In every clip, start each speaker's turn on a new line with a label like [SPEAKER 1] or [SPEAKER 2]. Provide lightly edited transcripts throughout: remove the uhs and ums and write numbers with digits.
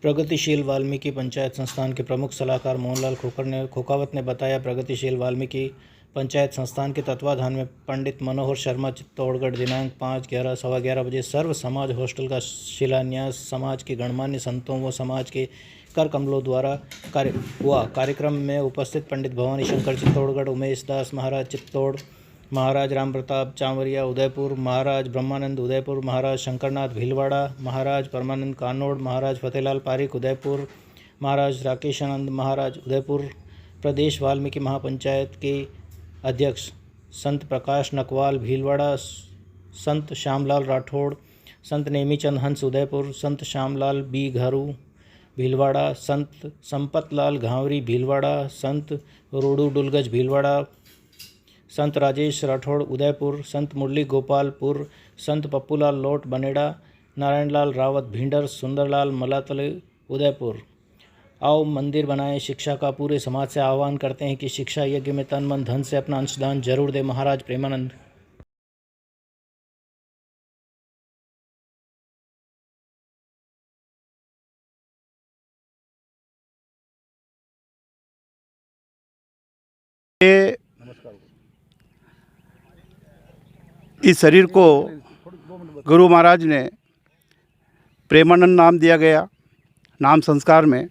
[SPEAKER 1] प्रगतिशील वाल्मीकि पंचायत संस्थान के प्रमुख सलाहकार मोहनलाल खोकावत ने बताया, प्रगतिशील वाल्मीकि पंचायत संस्थान के तत्वाधान में पंडित मनोहर शर्मा चित्तौड़गढ़ दिनांक 5/11 11:15 बजे सर्व समाज हॉस्टल का शिलान्यास समाज के गणमान्य संतों व समाज के कर कमलों द्वारा हुआ। कार्यक्रम में उपस्थित पंडित भवानी शंकर चित्तौड़गढ़, उमेश दास महाराज चित्तौड़, महाराज राम प्रताप चांवरिया उदयपुर, महाराज ब्रह्मानंद उदयपुर, महाराज शंकरनाथ भीलवाड़ा, महाराज परमानंद कानोड़, महाराज फतेहलाल पारिक उदयपुर, महाराज राकेशानंद महाराज उदयपुर, प्रदेश वाल्मीकि महापंचायत के अध्यक्ष संत प्रकाश नकवाल भीलवाड़ा, संत श्यामलाल राठौड़, संत नेमीचंद हंस उदयपुर, संत श्यामलाल बी घारू भीलवाड़ा, संत संपतलाल घावरी भीलवाड़ा, संत रोडू डुलगज भीलवाड़ा, संत राजेश राठौड़ उदयपुर, संत मुरली गोपालपुर, संत पप्पूलाल लोट बनेड़ा, नारायणलाल रावत भींडर, सुंदरलाल मलातले उदयपुर। आओ मंदिर बनाएं शिक्षा का। पूरे समाज से आह्वान करते हैं कि शिक्षा यज्ञ में तन मन धन से अपना अंशदान जरूर दे। महाराज प्रेमानंद।
[SPEAKER 2] इस शरीर को गुरु महाराज ने प्रेमानंद नाम दिया गया। नाम संस्कार में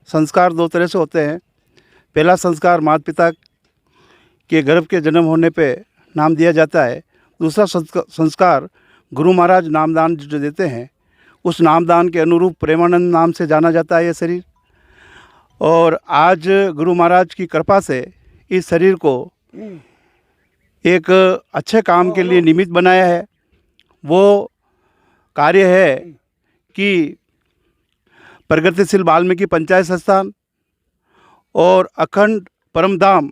[SPEAKER 2] संस्कार दो तरह से होते हैं। पहला संस्कार माता पिता के गर्भ के जन्म होने पे नाम दिया जाता है। दूसरा संस्कार गुरु महाराज नामदान जो देते हैं, उस नामदान के अनुरूप प्रेमानंद नाम से जाना जाता है ये शरीर। और आज गुरु महाराज की कृपा से इस शरीर को एक अच्छे काम के लिए निमित्त बनाया है। वो कार्य है कि प्रगतिशील वाल्मीकि पंचायत संस्थान और अखंड परमधाम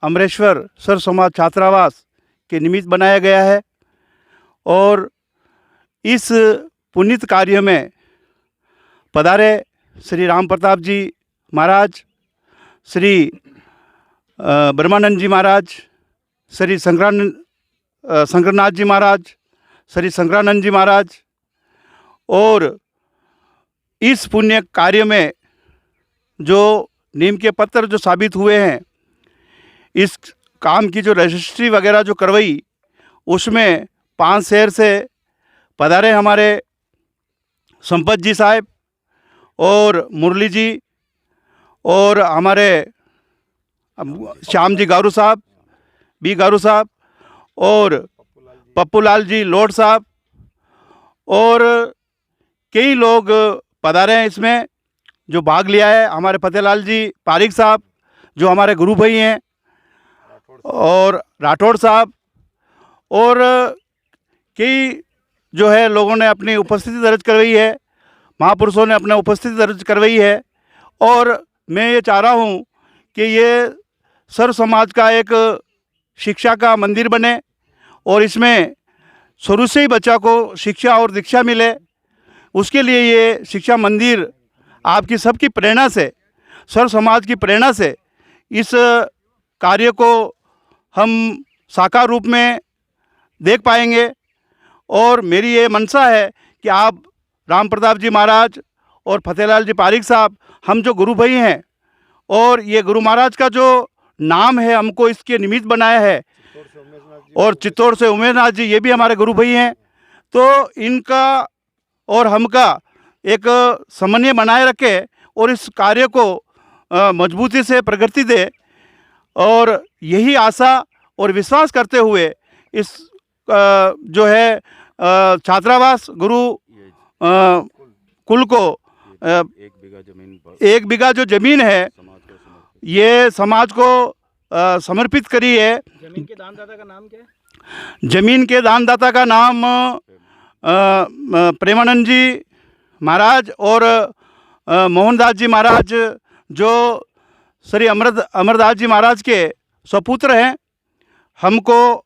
[SPEAKER 2] अमरेश्वर सर समाज छात्रावास के निमित्त बनाया गया है। और इस पुनीत कार्य में पधारे श्री राम प्रताप जी महाराज, श्री ब्रह्मानंद जी महाराज, श्री शंकरनाथ जी महाराज, श्री शंकरानंद जी महाराज। और इस पुण्य कार्य में जो नीम के पत्र जो साबित हुए हैं, इस काम की जो रजिस्ट्री वगैरह जो करवाई, उसमें 5 शहर से पधारे हमारे संपत जी साहब और मुरली जी और हमारे श्याम जी गारू साहब, बी गारू साहब और पप्पूलाल जी लोट साहब और कई लोग पधारे हैं इसमें जो भाग लिया है। हमारे फतेहलाल जी पारिक साहब जो हमारे गुरु भाई हैं और राठौड़ साहब और कई जो है लोगों ने अपनी उपस्थिति दर्ज करवाई है, महापुरुषों ने अपना उपस्थिति दर्ज करवाई है। और मैं ये चाह रहा हूँ कि ये सर्व समाज का एक शिक्षा का मंदिर बने और इसमें शुरू से ही बच्चा को शिक्षा और दीक्षा मिले। उसके लिए ये शिक्षा मंदिर आपकी सबकी प्रेरणा से, सर्व समाज की प्रेरणा से इस कार्य को हम साकार रूप में देख पाएंगे। और मेरी ये मनसा है कि आप राम प्रताप जी महाराज और फतेहलाल जी पारिक साहब, हम जो गुरु भाई हैं और ये गुरु महाराज का जो नाम है हमको इसके निमित्त बनाया है, और चित्तौड़ से उमेश नाथ जी ये भी हमारे गुरु भाई हैं, तो इनका और हमका एक समन्वय बनाए रखे और इस कार्य को मजबूती से प्रगति दे। और यही आशा और विश्वास करते हुए इस जो है छात्रावास गुरु कुल को 1 बीघा जो ज़मीन है ये समाज को समर्पित करी है।
[SPEAKER 1] जमीन के दानदाता का नाम क्या है?
[SPEAKER 2] जमीन के दानदाता का नाम प्रेमानंद जी महाराज और मोहनदास जी महाराज जो श्री अमरदास जी महाराज के सपुत्र हैं। हमको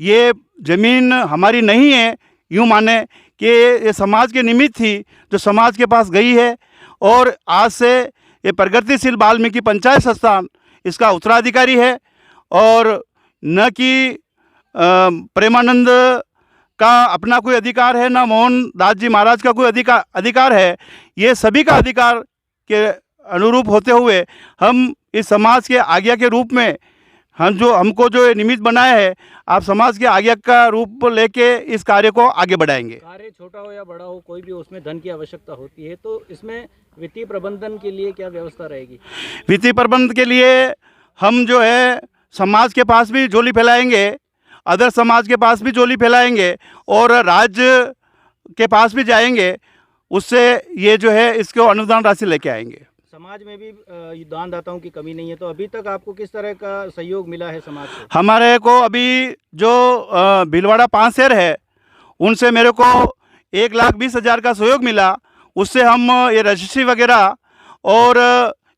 [SPEAKER 2] ये ज़मीन हमारी नहीं है, यूँ माने कि ये समाज के निमित्त थी जो समाज के पास गई है। और आज से ये प्रगतिशील वाल्मीकि पंचायत संस्थान इसका उत्तराधिकारी है और न कि प्रेमानंद का अपना कोई अधिकार है, ना मोहन दास जी महाराज का कोई अधिकार है। ये सभी का अधिकार के अनुरूप होते हुए हम इस समाज के आज्ञा के रूप में हमको जो निमित्त बनाया है, आप समाज के आज्ञा का रूप लेके इस कार्य को आगे बढ़ाएंगे।
[SPEAKER 1] कार्य छोटा हो या बड़ा हो, कोई भी उसमें धन की आवश्यकता होती है, तो इसमें वित्तीय प्रबंधन के लिए क्या व्यवस्था रहेगी?
[SPEAKER 2] वित्तीय प्रबंध के लिए हम जो है समाज के पास भी झोली फैलाएंगे, अदर समाज के पास भी झोली फैलाएंगे और राज्य के पास भी जाएंगे। उससे ये जो है इसको अनुदान राशि लेके आएंगे।
[SPEAKER 1] समाज में भी दानदाताओं की कमी नहीं है, तो अभी तक आपको किस तरह का सहयोग मिला है समाज से?
[SPEAKER 2] हमारे को अभी जो भीलवाड़ा पांसेर है, उनसे मेरे को 1,20,000 का सहयोग मिला। उससे हम ये रजिस्ट्री वगैरह और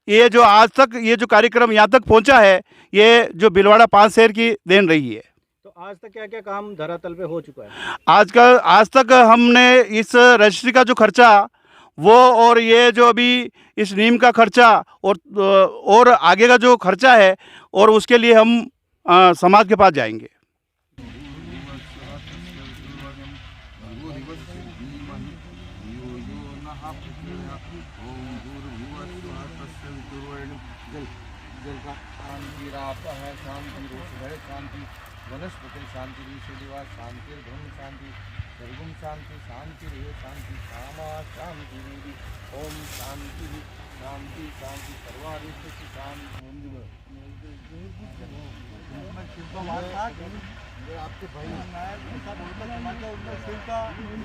[SPEAKER 2] ये जो आज तक ये जो कार्यक्रम यहाँ तक पहुँचा है, ये जो भीलवाड़ा पांसेर की देन रही है।
[SPEAKER 1] तो आज तक क्या क्या काम धरातल पे हो चुका है?
[SPEAKER 2] आज तक हमने इस रजिस्ट्री का जो खर्चा वो और ये जो अभी इस नीम का खर्चा और आगे का जो खर्चा है, और उसके लिए हम समाज के पास जाएंगे।
[SPEAKER 3] वनस्पति शांति ऋषिदिवा शांति धर्म शांति सर्वम शांति शांति रे शांति कामा शांति वीरी ओम शांति शांति शांति सर्वारिष्ट शांति। आपके भाई